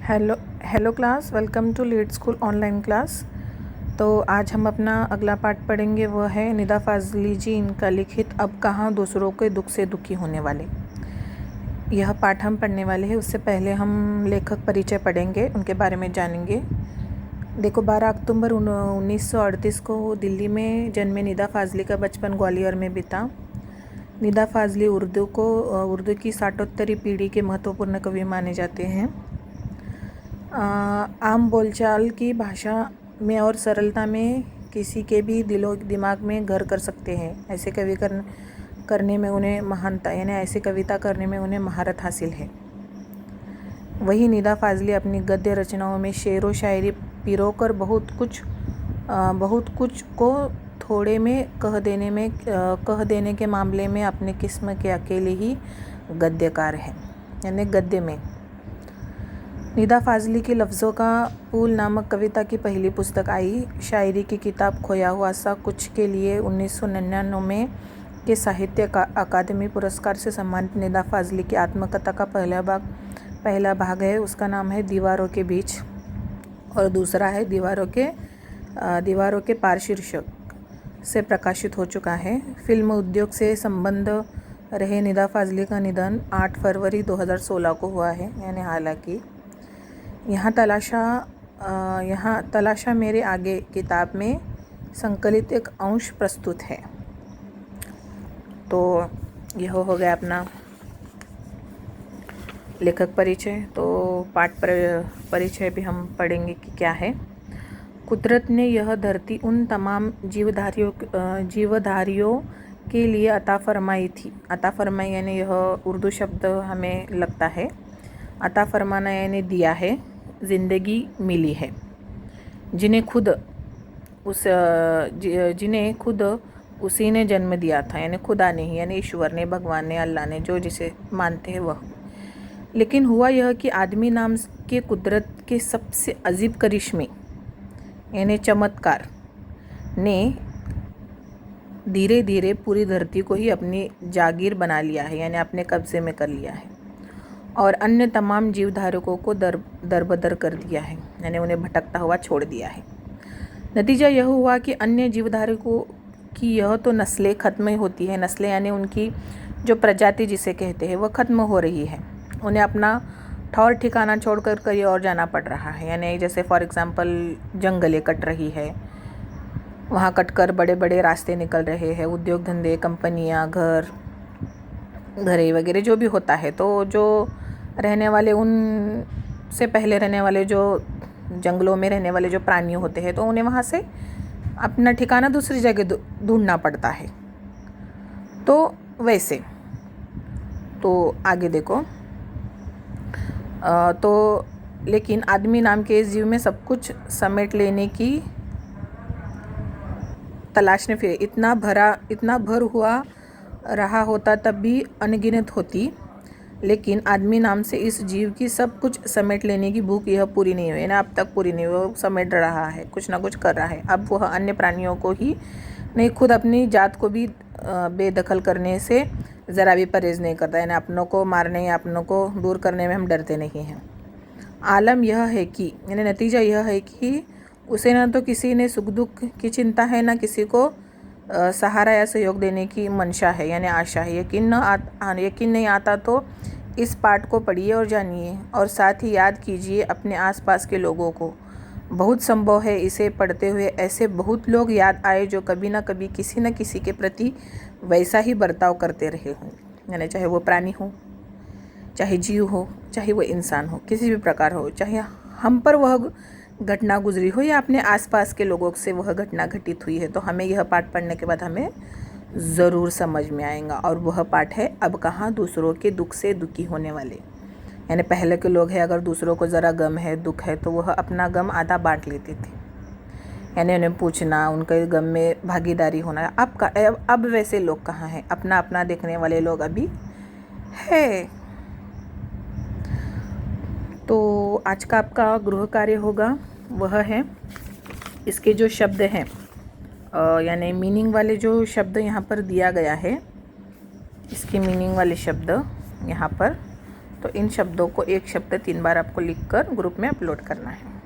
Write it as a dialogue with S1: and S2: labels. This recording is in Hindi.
S1: Hello hello class, welcome to Lead School online class. तो आज हम अपना अगला पाठ पढ़ेंगे, वह है निदा फाजली जी इनका लिखित अब कहाँ दूसरों के दुख से दुखी होने वाले। यह पाठ हम पढ़ने वाले हैं। उससे पहले हम लेखक परिचय पढ़ेंगे, उनके बारे में जानेंगे। देखो, 12 अक्टूबर 1938 को दिल्ली में जन्मे निदा फाजली का बचपन ग्वालियर में बीता। निदा फाजली उर्दू की साठोत्तरी पीढ़ी के महत्वपूर्ण कवि माने जाते हैं। आम बोलचाल की भाषा में और सरलता में किसी के भी दिलो दिमाग में घर कर सकते हैं। ऐसे करने में उन्हें महानता यानी ऐसी कविता करने में उन्हें महारत हासिल है। वही निदा फाजली अपनी गद्य रचनाओं में शेर व शायरी पिरोकर बहुत कुछ को थोड़े में कह देने के मामले में अपने किस्म के अकेले ही गद्यकार हैं, यानी गद्य में। निदा फाजली की लफ्ज़ों का पूल नामक कविता की पहली पुस्तक आई। शायरी की किताब खोया हुआ सा कुछ के लिए 1999 के साहित्य अकादमी पुरस्कार से सम्मानित निदा फाजली की आत्मकथा का पहला भाग है। उसका नाम है दीवारों के बीच और दूसरा है दीवारों के पार शीर्षक से प्रकाशित हो चुका है। फिल्म उद्योग से संबंध रहे निदा फाजली का निधन 8 फरवरी 2016 को हुआ है। यानी हालांकि यहाँ तलाशा मेरे आगे किताब में संकलित एक अंश प्रस्तुत है। तो यह हो गया अपना लेखक परिचय। तो पाठ परिचय भी हम पढ़ेंगे कि क्या है। कुदरत ने यह धरती उन तमाम जीवधारियों के लिए अता फरमाई थी। अता फरमाई यानी यह उर्दू शब्द हमें लगता है। अता फरमाना यानी दिया है, ज़िंदगी मिली है, जिन्हें खुद उसी ने जन्म दिया था, यानी खुदा ने ही, यानी ईश्वर ने, भगवान ने, अल्लाह ने, जो जिसे मानते हैं वह। लेकिन हुआ यह कि आदमी नाम के कुदरत के सबसे अजीब करिश्मे यानी चमत्कार ने धीरे धीरे पूरी धरती को ही अपनी जागीर बना लिया है, यानी अपने कब्जे में कर लिया है, और अन्य तमाम जीवधारकों को दरबदर कर दिया है, यानी उन्हें भटकता हुआ छोड़ दिया है। नतीजा यह हुआ कि अन्य जीवधारकों की यह तो नस्लें ख़त्म होती है। नस्लें यानी उनकी जो प्रजाति जिसे कहते हैं वह ख़त्म हो रही है। उन्हें अपना ठौर ठिकाना छोड़कर कहीं और जाना पड़ रहा है। यानी जैसे फॉर एग्ज़ाम्पल जंगलें कट रही है, वहाँ कटकर बड़े बड़े रास्ते निकल रहे हैं, उद्योग धंधे, कंपनियाँ, घरे वगैरह जो भी होता है। तो जो रहने वाले, उन से पहले रहने वाले जो जंगलों में रहने वाले जो प्राणी होते हैं, तो उन्हें वहाँ से अपना ठिकाना दूसरी जगह ढूंढना पड़ता है। तो वैसे तो आगे देखो। तो लेकिन आदमी नाम के इस जीव में सब कुछ समेट लेने की तलाश ने फिर इतना भर हुआ रहा होता तब भी अनगिनत होती। लेकिन आदमी नाम से इस जीव की सब कुछ समेट लेने की भूख यह पूरी नहीं हुई ना, अब तक पूरी नहीं हुई। वो समेट रहा है, कुछ ना कुछ कर रहा है। अब वह अन्य प्राणियों को ही नहीं, खुद अपनी जात को भी बेदखल करने से ज़रा भी परहेज़ नहीं करता। यानी अपनों को मारने या अपनों को दूर करने में हम डरते नहीं हैं। आलम यह है कि यानी नतीजा यह है कि उसे न तो किसी ने सुख दुख की चिंता है, न किसी को सहारा या सहयोग देने की मंशा है, यानी आशा है। यकीन नहीं आता तो इस पाठ को पढ़िए और जानिए, और साथ ही याद कीजिए अपने आसपास के लोगों को। बहुत संभव है इसे पढ़ते हुए ऐसे बहुत लोग याद आए जो कभी न कभी किसी न किसी के प्रति वैसा ही बर्ताव करते रहे हों, यानी चाहे वो प्राणी हो, चाहे जीव हो, चाहे वो इंसान हो, किसी भी प्रकार हो, चाहे हम पर वह घटना गुजरी हो या अपने आसपास के लोगों से वह घटना घटित हुई है, तो हमें यह पाठ पढ़ने के बाद हमें ज़रूर समझ में आएगा। और वह पाठ है अब कहाँ दूसरों के दुख से दुखी होने वाले। यानी पहले के लोग हैं, अगर दूसरों को ज़रा गम है, दुख है, तो वह अपना गम आधा बांट लेते थे, यानी उन्हें पूछना, उनके गम में भागीदारी होना। अब वैसे लोग कहाँ हैं? अपना अपना देखने वाले लोग अभी है। तो आज का आपका गृह कार्य होगा, वह है इसके जो शब्द हैं, यानी मीनिंग वाले जो शब्द यहाँ पर दिया गया है, इसके मीनिंग वाले शब्द यहाँ पर तो इन शब्दों को एक शब्द 3 बार आपको लिखकर ग्रुप में अपलोड करना है।